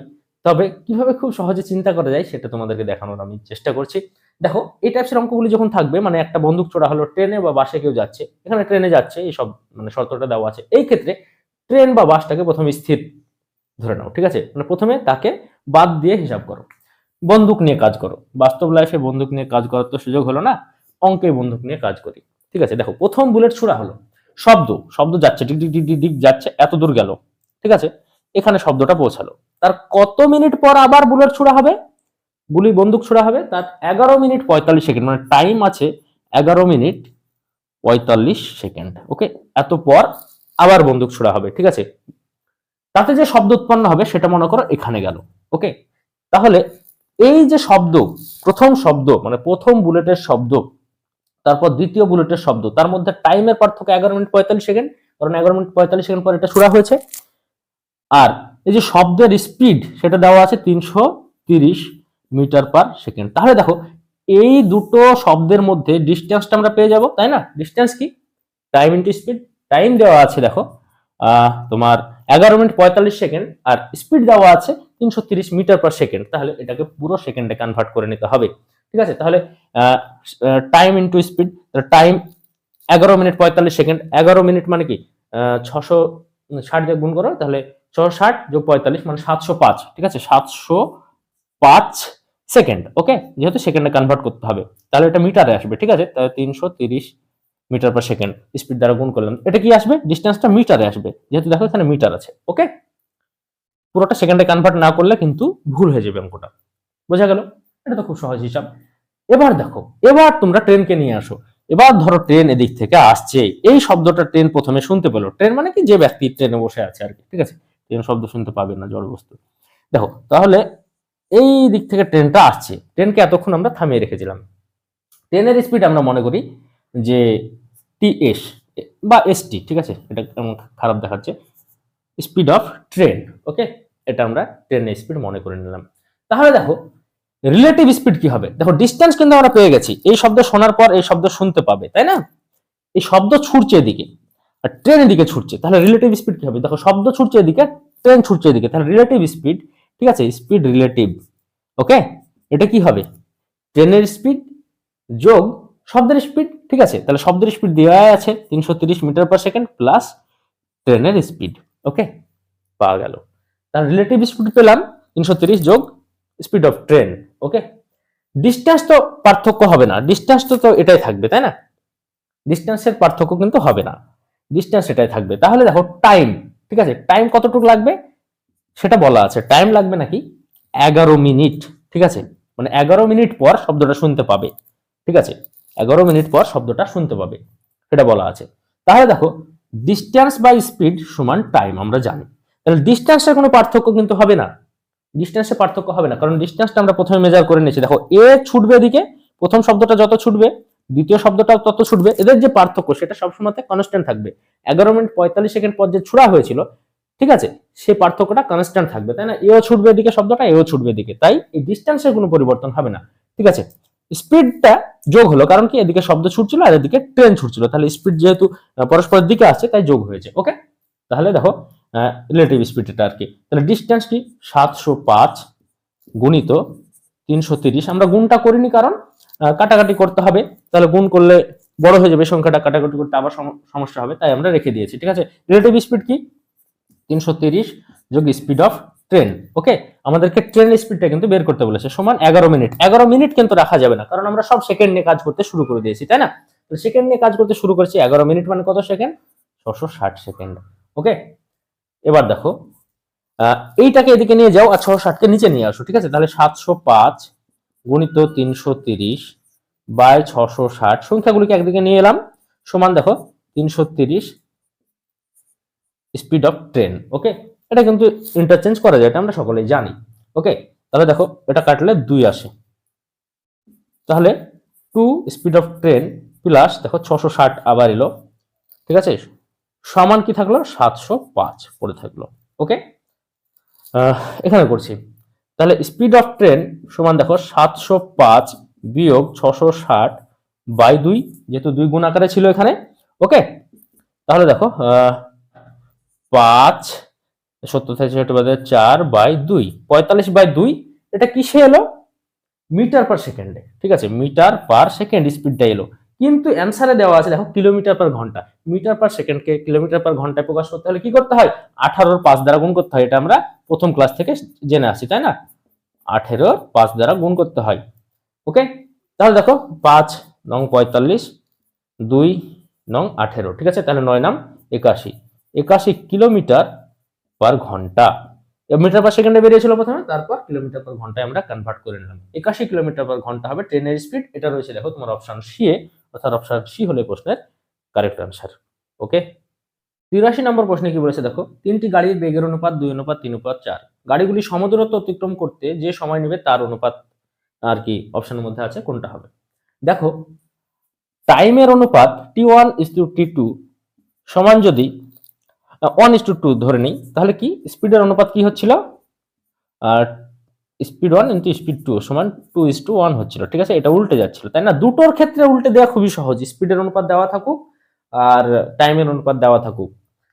তবে কিভাবে খুব সহজে চিন্তা করা যায় সেটা তোমাদেরকে দেখানোর আমি চেষ্টা করছি। দেখো এই টাইপসের অঙ্কগুলি যখন থাকবে, মানে একটা বন্দুক ছোড়া হলো, ট্রেনে বা বাসে কেউ যাচ্ছে, এখানে ট্রেনে যাচ্ছে, এই সব মানে শর্তটা দেওয়া আছে। এই ক্ষেত্রে ট্রেন বা বাসটাকে প্রথমে স্থির ধরে নাও, ঠিক আছে, মানে প্রথমে তাকে বাদ দিয়ে হিসাব করো, বন্দুক নিয়ে কাজ করো। বাস্তব লাইফে বন্দুক নিয়ে কাজ করার তো সুযোগ হলো না, অঙ্কে বন্দুক নিয়ে কাজ করি। ঠিক আছে, দেখো প্রথম বুলেট ছোড়া হলো, শব্দ শব্দ যাচ্ছে, ডিক ডিক ডিক ডিক ডিক যাচ্ছে, এত দূর গেল, ঠিক আছে, এখানে শব্দটা পৌঁছালো। তার কত মিনিট পর আবার বুলেট ছোড়া হবে, গুলি বন্দুক ছোড়া হবে, তার 11 মিনিট 45 সেকেন্ড, মানে টাইম আছে 11 মিনিট 45 সেকেন্ড। ওকে, এত পর আবার বন্দুক ছোড়া হবে, ঠিক আছে, তাতে যে শব্দ উৎপন্ন হবে সেটা মনে করো এখানে গেল। ওকে, তাহলে এই যে শব্দ, প্রথম শব্দ মানে প্রথম বুলেটের শব্দ, তারপর দ্বিতীয় বুলেটের শব্দ, তার মধ্যে টাইমের পার্থক্য 11 মিনিট 45 সেকেন্ড, কারণ 11 মিনিট 45 সেকেন্ড পর এটা ছোড়া হয়েছে। আর এই যে শব্দের স্পিড সেটা দেওয়া আছে 330 মিটার পার সেকেন্ড। তাহলে দেখো এই দুটো শব্দের মধ্যে ডিস্টেন্সটা আমরা পেয়ে যাব, তাই না? ডিস্টেন্স কি? Time into speed. টাইম দেওয়া আছে দেখো তোমার 11 মিনিট 45 সেকেন্ড, আর স্পিড দেওয়া আছে 330 মিটার পার সেকেন্ড। তাহলে এটাকে পুরো সেকেন্ডে কনভার্ট করে নিতে হবে, ঠিক আছে। তাহলে time into speed, time 11 minute 45 second, 11 minute মানে কি 660 দিয়ে গুণ করো, তাহলে 660 যোগ 45 মানে 705, ঠিক আছে, 705 সেকেন্ড। ওকে, যেহেতু সেকেন্ডে কনভার্ট করতে হবে তাহলে এটা মিটারে আসবে, ঠিক আছে। তাহলে 330 মিটার পার সেকেন্ড স্পিড দ্বারা গুণ করলাম, এটা কি আসবে? ডিস্টেন্সটা মিটারে আসবে, যেহেতু দেখো এখানে মিটার আছে। ওকে, পুরোটা সেকেন্ডে কনভার্ট না করলে কিন্তু ভুল হয়ে যাবে অঙ্কটা, বোঝা গেল? এটা তো খুব সহজ হিসাব। এবার দেখো, এবার তোমরা ট্রেনকে নিয়ে আসো। এবার ধরো ট্রেন এদিক থেকে আসছে, এই শব্দটা ট্রেন প্রথমে শুনতে পেলো। ট্রেন মানে কি, যে ব্যক্তি ট্রেনে বসে আছে আর কি, ঠিক আছে, ট্রেন শব্দ শুনতে পাবে না, জড় বস্তু। দেখো তাহলে এই দিক থেকে ট্রেনটা আসছে, ট্রেনকে এতক্ষণ আমরা থামিয়ে রেখেছিলাম। ট্রেনের স্পিড আমরা মনে করি যে টিএস বা এসটি, ঠিক আছে, এটা খারাপ দেখাচ্ছে, স্পিড অফ ট্রেন। ওকে, এটা আমরা ট্রেনের স্পিড মনে করে নিলাম। তাহলে দেখো রিলেটিভ স্পিড কি হবে? দেখো ডিস্টেন্স কিন্তু আমরা পেয়ে গেছি, এই শব্দ শোনার পর এই শব্দ শুনতে পাবে, তাই না? এই শব্দ ছুটছে এদিকে আর ট্রেন এদিকে ছুটছে, তাহলে রিলেটিভ স্পিড কি হবে? দেখো শব্দ ছুটছে এদিকে, ট্রেন ছুটছে এদিকে, তাহলে রিলেটিভ স্পিড, ঠিক আছে, স্পিড রিলেটিভ। ওকে, এটা কি হবে? ট্রেনের স্পিড যোগ শব্দের স্পিড, ঠিক আছে, তাহলে শব্দের স্পিড দেওয়া আছে 330 মিটার পার সেকেন্ড প্লাস ট্রেনের স্পিড। ওকে, পাওয়া গেল। তার রিলেটিভ স্পিড পেলাম 330 যোগ speed of train. Okay, distance তো পার্থক্য হবে না, ডিস্টেন্স তো এটাই থাকবে, তাই না? ডিস্টেন্সের পার্থক্য কিন্তু হবে না, ডিস্টেন্স এটাই থাকবে। তাহলে দেখো টাইম, ঠিক আছে, টাইম কতটুকু লাগবে সেটা বলা আছে। টাইম লাগবে নাকি 11 মিনিট, ঠিক আছে, মানে 11 মিনিট পর শব্দটা শুনতে পাবে, ঠিক আছে, 11 মিনিট পর শব্দটা শুনতে পাবে, সেটা বলা আছে। তাহলে দেখো ডিস্টেন্স বাই স্পিড সমান টাইম আমরা জানি, তাহলে ডিস্টেন্সের কোনো পার্থক্য কিন্তু হবে না, ডিস্টেন্সের পার্থক্য হবে না, কারণ ডিস্টেন্সটা আমরা প্রথমে মেজার করে নিয়েছি। দেখো এ ছুটবে এদিকে, প্রথম শব্দটা যত ছুটবে দ্বিতীয় শব্দটাও তত ছুটবে, এদের যে পার্থক্য সেটা সবসময় কনস্ট্যান্ট থাকবে। 11 মিনিট 45 সেকেন্ড পর যে ছোড়া হয়েছিল, ঠিক আছে, সেই পার্থক্যটা কনস্ট্যান্ট থাকবে, তাই না? এও ছুটবে এদিকে শব্দটা, এও ছুটবে এদিকে, তাই এই ডিস্টেন্সের কোনো পরিবর্তন হবে না, ঠিক আছে। স্পিডটা যোগ হলো, কারণ কি এদিকে শব্দ ছুটছিল আর এদিকে ট্রেন ছুটছিল, তাহলে স্পিড যেহেতু পরস্পরের দিকে আসছে তাই যোগ হয়েছে। ওকে, তাহলে দেখো রিলেটিভ স্পিড এটা আর কি। তাহলে ডিস্টেন্স কি 705 গুণিত 330, আমরা গুণটা করিনি কারণ কাটাকাটি করতে হবে, তাহলে গুণ করলে বড় হয়ে যাবে সংখ্যাটা, কাটাকাটি করতে আবার সমস্যা হবে, তাই আমরা রেখে দিয়েছি, ঠিক আছে। রিলেটিভ স্পিড কি 330 যোগ স্পিড অফ ট্রেন। ওকে, আমাদেরকে ট্রেন স্পিডটা কিন্তু বের করতে বলেছে, সমান 11 মিনিট। 11 মিনিট কিন্তু রাখা যাবে না, কারণ আমরা সব সেকেন্ড নিয়ে কাজ করতে শুরু করে দিয়েছি, তাই না? তো সেকেন্ড নিয়ে কাজ করতে শুরু করেছি, 11 মিনিট মানে কত সেকেন্ড? 660 সেকেন্ড। ওকে, এবার দেখো এইটাকে এদিকে নিয়ে যাও আর 660কে নিচে নিয়ে আসো, ঠিক আছে। তাহলে 705 গুণিত 330 বাই 660, সংখ্যাগুলিকে একদিকে নিয়ে এলাম, সমান দেখো 330 স্পিড অফ ট্রেন। ওকে, এটা কিন্তু ইন্টারচেঞ্জ করা যায়, এটা আমরা সকলেই জানি। ওকে, তাহলে দেখো এটা কাটলে 2 আসে, তাহলে 2 স্পিড অফ ট্রেন প্লাস দেখো 660 আবার এলো, ঠিক আছে, সমান কি থাকলো 705 পড়ে থাকলো। ওকে, এখানে করছি, তাহলে স্পিড অফ ট্রেন সমান দেখো 705 বিয়োগ 660 বাই 2, যেহেতু 2 গুণ আকারে ছিল এখানে। ওকে, তাহলে দেখো 5 70 থেকে 66 বাদে 4/2, 45/2, এটা কিসে এলো? মিটার পার সেকেন্ডে। ঠিক আছে, মিটার পার সেকেন্ড স্পিডটা এলো, কিন্তু অ্যান্সারে দেওয়া আছে দেখো কিলোমিটার পার ঘন্টা। মিটার পার সেকেন্ডকে কিলোমিটার পার ঘন্টায় প্রকাশ করতে হলে কি করতে হয়? 18 5 দ্বারা গুণ করতে হয়। এটা আমরা প্রথম ক্লাস থেকে জেনে আসি, তাই না? 18 5 দ্বারা গুণ করতে হয়। ওকে, তাহলে দেখো 5 নং 45, 2 নং 18, ঠিক আছে, তাহলে 9 নাম 81, 81 কিলোমিটার পার ঘন্টা। মিটার পার সেকেন্ডে বেরিয়েছিল প্রথমে, তারপর কিলোমিটার পার ঘন্টায় আমরা কনভার্ট করে নিলাম। 81 কিলোমিটার পার ঘন্টা হবে ট্রেনের স্পিড। এটা রয়েছে দেখো তোমার অপশন সি এ, অর্থাৎ অপশন সি হলো প্রশ্নের কারেক্ট আনসার। ওকে, 83 নম্বর প্রশ্নে কি বলেছে দেখো, তিনটি গাড়ির বেগের অনুপাত 2:3:4। গাড়িগুলি সমদূরত্ব অতিক্রম করতে যে সময় নেবে তার অনুপাত আর কি অপশনের মধ্যে আছে, কোনটা হবে? দেখো, টাইমের অনুপাত T1:T2 সমান যদি 1:2 ধরে নেই, তাহলে কি স্পিডের অনুপাত কি হচ্ছিল? আর স্পিড 1 ইন্টু স্পিড 2 সমান 2:1 হচ্ছিল। ঠিক আছে, এটা উল্টে যাচ্ছিল, তাই না? দুটোর ক্ষেত্রে উল্টে দেওয়া খুবই সহজ, স্পিডের অনুপাত দেওয়া থাকুক আর টাইমের অনুপাত দেওয়া থাকুক।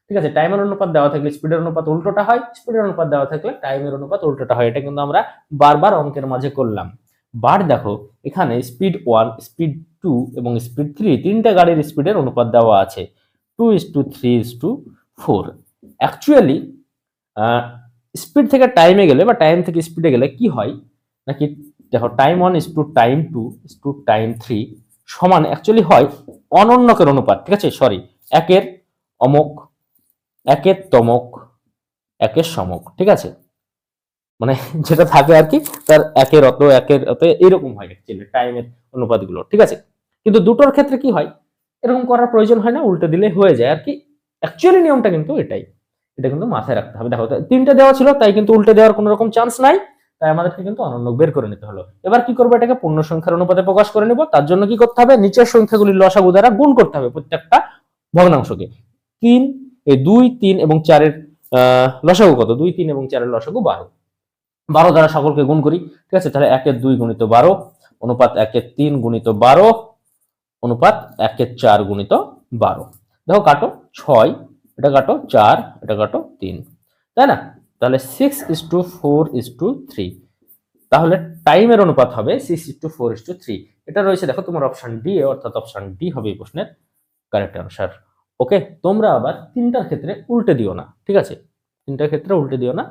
ঠিক আছে, টাইমের অনুপাত দেওয়া থাকলে স্পিডের অনুপাত উল্টোটা হয়, স্পিডের অনুপাত দেওয়া থাকলে টাইমের অনুপাত উল্টোটা হয়। এটা কিন্তু আমরা বারবার অঙ্কের মাঝে করলাম। বার দেখো, এখানে স্পিড 1, স্পিড 2 এবং স্পিড 3 তিনটা গাড়ির স্পিডের অনুপাত দেওয়া আছে 2:3:4। অ্যাকচুয়ালি স্পিড থেকে টাইমে গেলে বা টাইম থেকে স্পিডে গেলে কি হয় নাকি, দেখো টাইম 1:টাইম 2:টাইম 3 সমান অ্যাকচুয়ালি হয় অনন্যকের অনুপাত। ঠিক আছে, সরি, একের অমক, একের তমক, একের সমক। ঠিক আছে, মানে যেটা থাকে আর কি, তার একের অত, একের অত, এরকম হয় অ্যাকচুয়ালি টাইমের অনুপাতগুলো। ঠিক আছে, কিন্তু দুটোর ক্ষেত্রে কি হয়, এরকম করার প্রয়োজন হয় না, উল্টে দিলে হয়ে যায় আর কি। অ্যাকচুয়ালি নিয়মটা কিন্তু এটাই, এটা কিন্তু মাথায় রাখতে হবে। দেখো, তিনটে দেওয়া ছিল, তাই কিন্তু উল্টে দেওয়ার কোনো রকম চান্স নাই, তাই আমাদেরকে কিন্তু অনন্য বের করে নিতে হলো। এবার কি করবো, এটাকে পূর্ণ সংখ্যার অনুপাতে প্রকাশ করে নিব। তার জন্য কি করতে হবে, নিচের সংখ্যাগুলির লসাগু দ্বারা গুণ করতে হবে প্রত্যেকটা ভগ্নাংশকে। 3, এই 2, 3 এবং 4-এর লসাগু কত? 2, 3 এবং 4-এর লসাগু 12। 12 দ্বারা সকলকে গুণ করি। ঠিক আছে, তাহলে 1-2 গুণিত 12 অনুপাত 1-3 গুণিত 12 অনুপাত 1-4 গুণিত 12। দেখো কাটো, 6, এটা কাটো 4, এটা কাটো 3, তাই না? তাহলে 6:4:3, তাহলে টাইমের অনুপাত হবে 6:4:3। এটা রয়েছে দেখো তোমার অপশন ডি, অর্থাৎ অপশন ডি হবে এই প্রশ্নের কারেক্ট আনসার। ওকে, তোমরা আবার তিনটার ক্ষেত্রে উল্টে দিও না। ঠিক আছে, তিনটার ক্ষেত্রে উল্টে দিও না,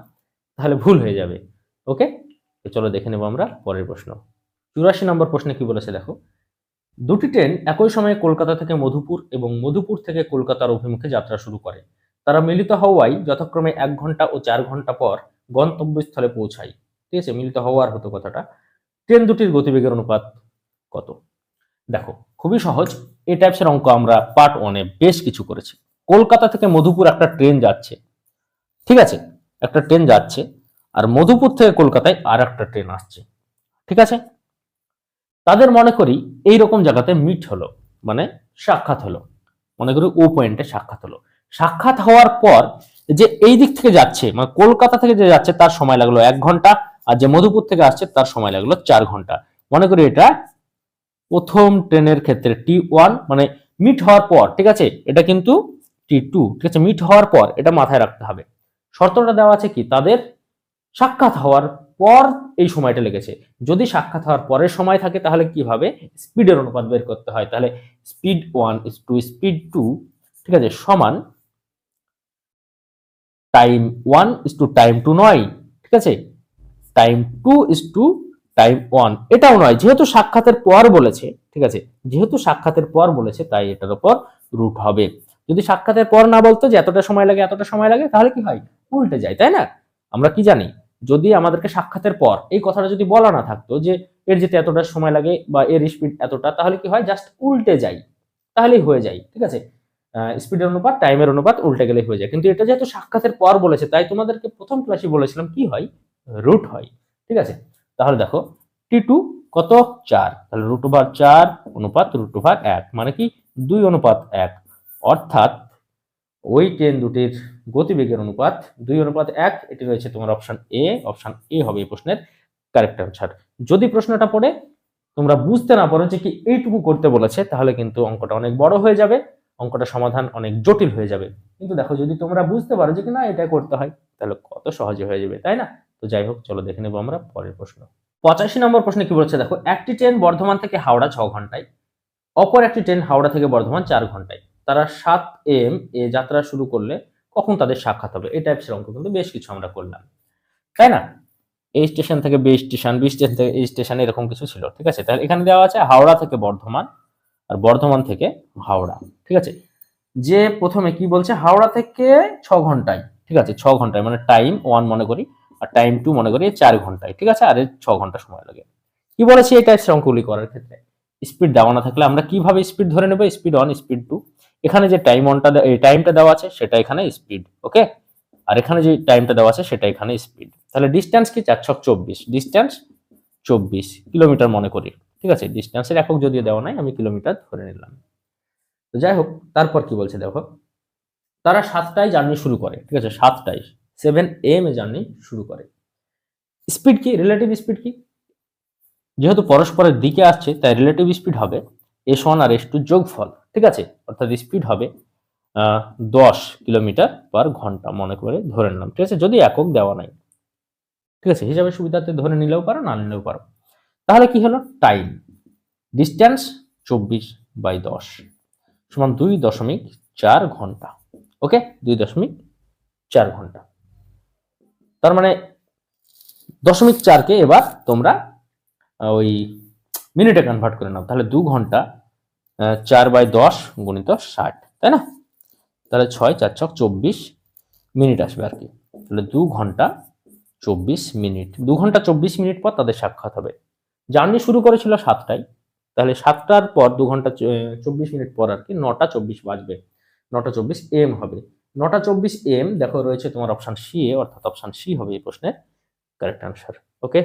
তাহলে ভুল হয়ে যাবে। ওকে, তো চলো দেখে নেব আমরা পরের প্রশ্ন। 84 নম্বর প্রশ্নে কি বলেছে দেখো, দুটি ট্রেন একই সময়ে কলকাতা থেকে মধুপুর এবং মধুপুর থেকে কলকাতার অভিমুখে যাত্রা শুরু করে। তারা মিলিত হওয়ায় যথাক্রমে 1 ঘন্টা ও 4 ঘন্টা পর গন্তব্যস্থলে পৌঁছায়। ঠিক আছে, মিলিত হওয়ার হতো কথাটা। ট্রেন দুটির গতিবেগের অনুপাত কত? দেখো, খুবই সহজ। এই টাইপসের অঙ্ক আমরা পার্ট 1-এ বেশ কিছু করেছি। কলকাতা থেকে মধুপুর একটা ট্রেন যাচ্ছে, ঠিক আছে, একটা ট্রেন যাচ্ছে, আর মধুপুর থেকে কলকাতায় আর একটা ট্রেন আসছে। ঠিক আছে, তাদের মনে করি এইরকম জায়গাতে মিট হলো, মানে সাক্ষাৎ হলো। মনে করি ও পয়েন্টে সাক্ষাৎ হলো। সাক্ষাৎ হওয়ার পর যে এই দিক থেকে যাচ্ছে, মানে কলকাতা থেকে যে যাচ্ছে তার সময় লাগলো 1 ঘন্টা, আর যে মধুপুর থেকে আসছে তার সময় লাগলো 4 ঘন্টা। মনে করি এটা প্রথম ট্রেনের ক্ষেত্রে T1, মানে মিট হওয়ার পর। ঠিক আছে, এটা কিন্তু T2। ঠিক আছে, মিট হওয়ার পর, এটা মাথায় রাখতে হবে। শর্তটা দেওয়া আছে কি, তাদের সাক্ষাৎ হওয়ার পর এই সময়টা লেগেছে। যদি সাক্ষাৎ হওয়ার পরের সময় থাকে তাহলে কিভাবে স্পিডের অনুপাত বের করতে হয়, তাহলে স্পিড 1:স্পিড 2, ঠিক আছে, সমান টাইম 1:টাইম 2 নয়। ঠিক আছে, টাইম 2:টাইম 1 এটাও নয়, যেহেতু সাক্ষাতের পর বলেছে। ঠিক আছে, যেহেতু সাক্ষাতের পর বলেছে তাই এটার উপর রুট হবে। যদি সাক্ষাতের পর না বলতো যে এতটা সময় লাগে এতটা সময় লাগে, তাহলে কি হয়, উল্টে যায়, তাই না? আমরা কি জানি, যদি আমাদেরকে সাক্ষাতের পর এই কথাটা যদি বলা না থাকতো যে এর যেতে এতটা সময় লাগে বা এর স্পিড এতটা, তাহলে কি হয়, জাস্ট উল্টে যায়, তাহলেই হয়ে যায়। ঠিক আছে, স্পিডের অনুপাত টাইমের অনুপাত উল্টে গেলে হয়ে যায়। কিন্তু এটা যেহেতু সাক্ষাতের পর বলেছে, তাই তোমাদেরকে প্রথম ক্লাসে বলেছিলাম কি হয়, রুট হয়। ঠিক আছে, তাহলে দেখো T2 কত, 4, তাহলে √4 অনুপাত √1, মানে কি 2:1, অর্থাৎ ওই ট্রেন দুটির গতিবেগের অনুপাত 2:1। এটি রয়েছে তোমার অপশন এ, অপশন এ হবে এই প্রশ্নের কারেক্ট আনসার। যদি প্রশ্নটা পড়ে তোমরা বুঝতে না পারো যে কি এইটুকু করতে বলেছে, তাহলে কিন্তু অঙ্কটা অনেক বড় হয়ে যাবে। অঙ্কটা সমাধান অনেক জটিল হয়ে যাবে। কিন্তু দেখো যদি তোমরা বুঝতে পারো যে কি না এটা করতে হয়, তাহলে কত সহজে হয়ে যাবে, তাই না? তো যাই হোক, চলো দেখে নেবো আমরা পরের প্রশ্ন। 85 নম্বর প্রশ্নে কি বলছে দেখো, একটি ট্রেন বর্ধমান থেকে হাওড়া 6 ঘন্টায়, অপর একটি ট্রেন হাওড়া থেকে বর্ধমান 4 ঘন্টায়, তারা 7 AM এ যাত্রা শুরু করলে কখন তাদের সাক্ষাৎ হবে? এই টাইপসের অঙ্ক কিন্তু বেশ কিছু আমরা করলাম, তাই না? এই স্টেশন থেকে বি স্টেশন, বি স্টেশন থেকে এই স্টেশন, এরকম কিছু ছিল, ঠিক আছে? তাহলে এখানে দেওয়া আছে হাওড়া থেকে বর্ধমান আর বর্ধমান থেকে হাওড়া, ঠিক আছে? যে প্রথমে কি বলছে, হাওড়া থেকে 6 ঘন্টায়, ঠিক আছে? 6 ঘন্টায় মানে টাইম 1 মনে করি, আর টাইম 2 মনে করি 4 ঘন্টায়, ঠিক আছে? আর 6 ঘন্টা সময় লাগে। কি বলেছি এই টাইপের অঙ্কগুলি করার ক্ষেত্রে? স্পিড দেওয়া না থাকলে আমরা কিভাবে স্পিড ধরে নেব? স্পিড 1, স্পিড 2, এখানে যে টাইম 1টা এই টাইমটা দেওয়া আছে সেটা এখানে স্পিড, ওকে? আর এখানে যে টাইমটা দেওয়া আছে সেটা এখানে স্পিড। তাহলে ডিসটেন্স কি? 424, ডিসটেন্স 24 কিলোমিটার মনে করি, ঠিক আছে? ডিসটেন্সের একক যদিও দেওয়া নাই, আমি কিলোমিটার ধরে নিলাম। তো যাই হোক, তারপর কি বলছে দেখো, তারা 7টায় জার্নি শুরু করে, ঠিক আছে? 7টায় 7 AM এ জার্নি শুরু করে। স্পিড কি? রিলেটিভ স্পিড কি? যেহেতু পরস্পরের দিকে আসছে তাই রিলেটিভ স্পিড হবে s1 আর s2 যোগফল, ঠিক আছে? অর্থাৎ স্পিড হবে 10 কিলোমিটার পার ঘন্টা মনে করে ধরে নিলাম, ঠিক আছে? যদি একক দেওয়া নাই, ঠিক আছে? হিসাবে সুবিধাতে ধরে নিলেও পারো, না নিলেও পারো। তাহলে কি হলো? টাইম ডিসটেন্স 24/10 সমান 2.4 ঘন্টা, ওকে? 2.4 ঘন্টা। তার মানে 0.4কে এবার তোমরা ওই মিনিটে কনভার্ট করে নাও, তাহলে 2 ঘন্টা 4/10 গুণিত 60, তাই না? তাহলে 6 4 ছক 24 মিনিট আসবে আর কি। তাহলে 2 ঘন্টা 24 মিনিট, 2 ঘন্টা 24 মিনিট পর তাদের সাক্ষাৎ হবে। জার্নি শুরু করেছিল 7টায়, তাহলে 7টার পর 2 ঘন্টা 24 মিনিট পর আর কি 9টা 24 বাজবে, 9টা 24 AM হবে। 9টা 24 AM দেখো রয়েছে তোমার অপশন সি এ, অর্থাৎ অপশন সি হবে এই প্রশ্নের কারেক্ট আনসার, ওকে?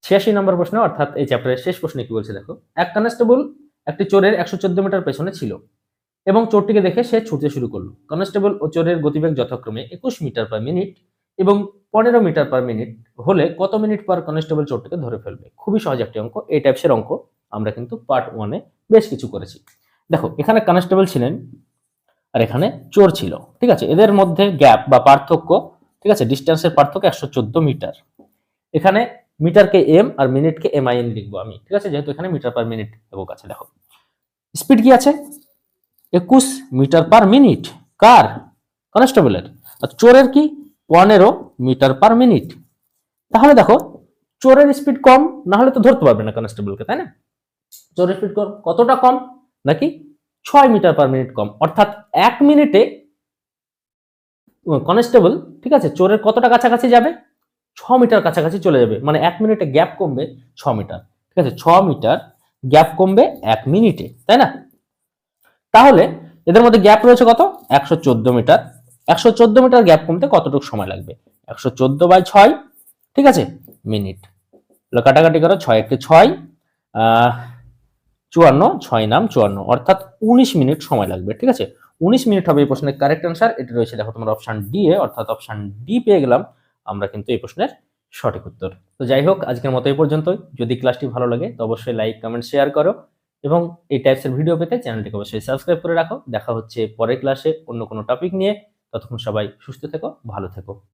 86 নম্বর প্রশ্ন, অর্থাৎ এই চ্যাপ্টারের শেষ প্রশ্নে কি বলছে দেখো, এক কনস্টেবল একটি চোরের 114 মিটার পেছনে ছিল এবং চোরটিকে দেখে সে ছুটতে শুরু করলো। কনস্টেবল ও চোরের গতিবেগ যথাক্রমে 21 মিটার পার মিনিট এবং 15 মিটার পার মিনিট হলে কত মিনিট পর কনস্টেবল চোরটিকে ধরে ফেলবে? খুবই সহজ একটি অঙ্ক। এই টাইপসের অঙ্ক আমরা কিন্তু পার্ট 1-এ বেশ কিছু করেছি। দেখো এখানে কনস্টেবল ছিলেন আর এখানে চোর ছিল, ঠিক আছে? এদের মধ্যে গ্যাপ বা পার্থক্য, ঠিক আছে, ডিস্টেন্সের পার্থক্য 114 মিটার। এখানে মিটারকে এম আর মিনিটকে MIN লিখবো আমি, ঠিক আছে? যেহেতু এখানে মিটার পার মিনিট একক আছে। দেখো স্পিড কি আছে? 21 মিটার পার মিনিট, কার? কনস্টেবলের। আর চোরের কি? 15 মিটার পার মিনিট। তাহলে দেখো চোরের স্পিড কম, না হলে তো ধরতে পারবে না কনস্টেবলকে, তাই না? চোরের স্পিড কম, কতটা কম? নাকি 6 মিটার পার মিনিট কম, অর্থাৎ 1 মিনিটে কনস্টেবল, ঠিক আছে, চোরের কতটা কাছাকাছি যাবে? 6 মিটার কাছাকাছি চলে যাবে, মানে 1 মিনিটে গ্যাপ কমবে 6 মিটার, ঠিক আছে? 6 মিটার গ্যাপ কমবে 1 মিনিটে, তাই না? তাহলে এদের মধ্যে গ্যাপ রয়েছে কত? 114 মিটার। 114 মিটার গ্যাপ কমতে কতটুকু সময় লাগবে? 114/6, ঠিক আছে, মিনিট। কাটাকাটি করো, 6 1 6, 54, 6 নাম 54, অর্থাৎ 19 মিনিট সময় লাগবে, ঠিক আছে? 19 মিনিট হবে এই প্রশ্নের কারেক্ট অ্যান্সার। এটা রয়েছে দেখো তোমার অপশন ডি এ, অর্থাৎ অপশন ডি পেয়ে গেলাম আমরা কিন্তু এই প্রশ্নের সঠিক উত্তর। তো যাই হোক, আজকের মতো এই পর্যন্তই। যদি ক্লাসটি ভালো লাগে তো অবশ্যই লাইক কমেন্ট শেয়ার করো এবং এই টাইপসের ভিডিও পেতে চ্যানেলটিকে অবশ্যই সাবস্ক্রাইব করে রাখো। দেখা হচ্ছে পরের ক্লাসে অন্য কোনো টপিক নিয়ে। ততক্ষণ সবাই সুস্থ থেকো, ভালো থেকো।